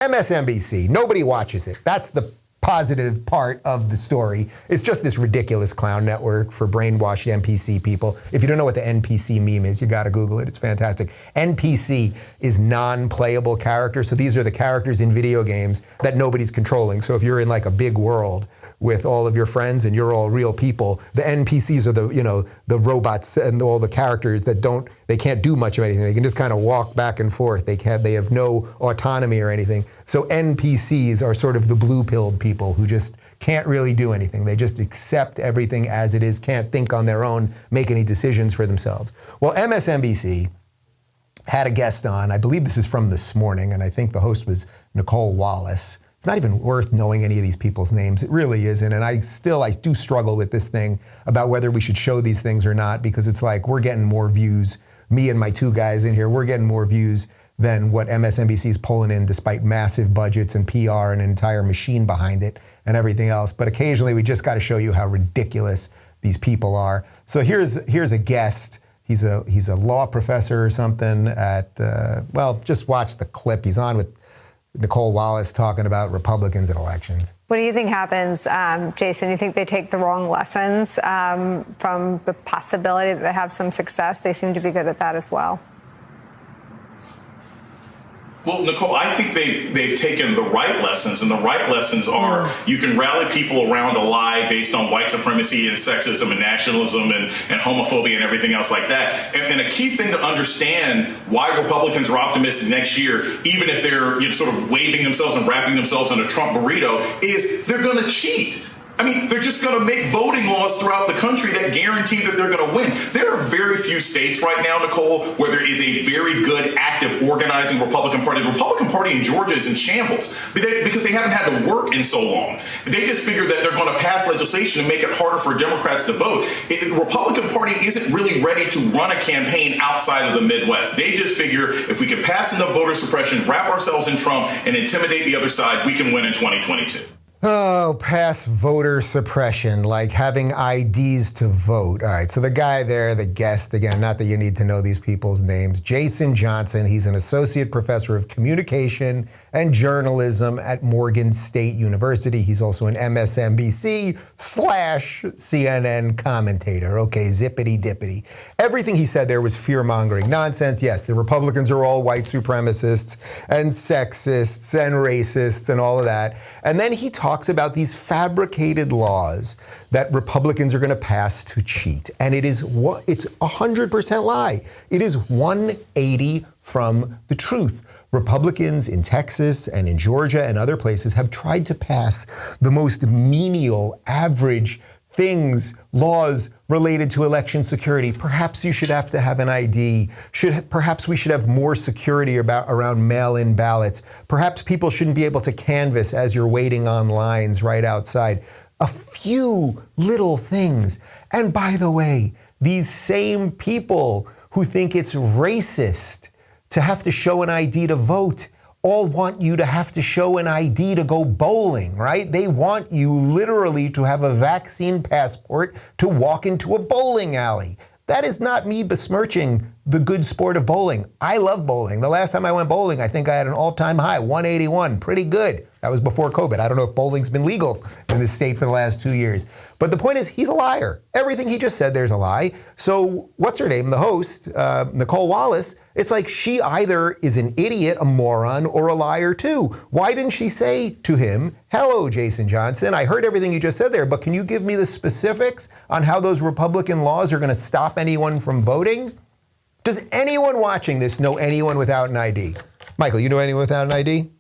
MSNBC, nobody watches it. That's the positive part of the story. It's just this ridiculous clown network for brainwashed NPC people. If you don't know what the NPC meme is, you gotta Google it. It's fantastic. NPC is non-playable characters. So these are the characters in video games that nobody's controlling. So if you're in like a big world with all of your friends and you're all real people, the NPCs are the robots and all the characters that they can't do much of anything. They can just kind of walk back and forth. They have no autonomy or anything. So NPCs are sort of the blue-pilled people who just can't really do anything. They just accept everything as it is, can't think on their own, make any decisions for themselves. Well, MSNBC had a guest on, I believe this is from this morning, and I think the host was Nicole Wallace. It's not even worth knowing any of these people's names. It really isn't. And I do struggle with this thing about whether we should show these things or not, because it's like we're getting more views. Me and my two guys in here, we're getting more views than what MSNBC is pulling in, despite massive budgets and PR and an entire machine behind it and everything else. But occasionally we just got to show you how ridiculous these people are. So here's a guest. He's a law professor or something at, just watch the clip. He's on with Nicole Wallace talking about Republicans and elections. What do you think happens, Jason? You think they take the wrong lessons from the possibility that they have some success? They seem to be good at that as well. Well, Nicole, I think they've taken the right lessons, and the right lessons are you can rally people around a lie based on white supremacy and sexism and nationalism and homophobia and everything else like that. And a key thing to understand why Republicans are optimistic next year, even if they're sort of waving themselves and wrapping themselves in a Trump burrito, is they're going to cheat. I mean, they're just going to make voting laws throughout the country that guarantee that they're going to win. There are very few states right now, Nicole, where there is a very good, active, organizing Republican Party. The Republican Party in Georgia is in shambles because they haven't had to work in so long. They just figure that they're going to pass legislation and make it harder for Democrats to vote. The Republican Party isn't really ready to run a campaign outside of the Midwest. They just figure if we can pass enough voter suppression, wrap ourselves in Trump, and intimidate the other side, we can win in 2022. Oh, pass voter suppression, like having IDs to vote. All right, so the guy there, the guest, again, not that you need to know these people's names, Jason Johnson. He's an associate professor of communication and journalism at Morgan State University. He's also an MSNBC/CNN commentator. Okay, zippity dippity. Everything he said there was fear-mongering nonsense. Yes, the Republicans are all white supremacists and sexists and racists and all of that. And then he talks about these fabricated laws that Republicans are going to pass to cheat. And it's 100% lie. It is 180 from the truth. Republicans in Texas and in Georgia and other places have tried to pass the most menial, average things, laws related to election security. Perhaps you should have to have an ID. Perhaps we should have more security around mail-in ballots. Perhaps people shouldn't be able to canvass as you're waiting on lines right outside. A few little things. And by the way, these same people who think it's racist to have to show an ID to vote all want you to have to show an ID to go bowling, right? They want you literally to have a vaccine passport to walk into a bowling alley. That is not me besmirching the good sport of bowling. I love bowling. The last time I went bowling, I think I had an all-time high, 181, pretty good. That was before COVID. I don't know if bowling's been legal in this state for the last 2 years. But the point is, he's a liar. Everything he just said, there's a lie. So what's her name? The host, Nicole Wallace, it's like she either is an idiot, a moron, or a liar too. Why didn't she say to him, hello, Jason Johnson, I heard everything you just said there, but can you give me the specifics on how those Republican laws are going to stop anyone from voting? Does anyone watching this know anyone without an ID? Michael, you know anyone without an ID?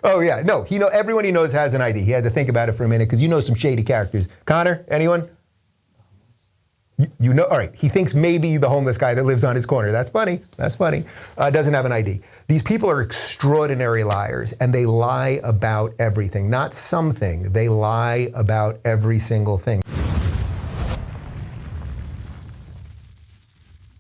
Oh yeah, no, everyone he knows has an ID. He had to think about it for a minute because you know some shady characters. Connor, anyone? You know, all right, he thinks maybe the homeless guy that lives on his corner. That's funny, doesn't have an ID. These people are extraordinary liars, and they lie about everything. Not something, they lie about every single thing.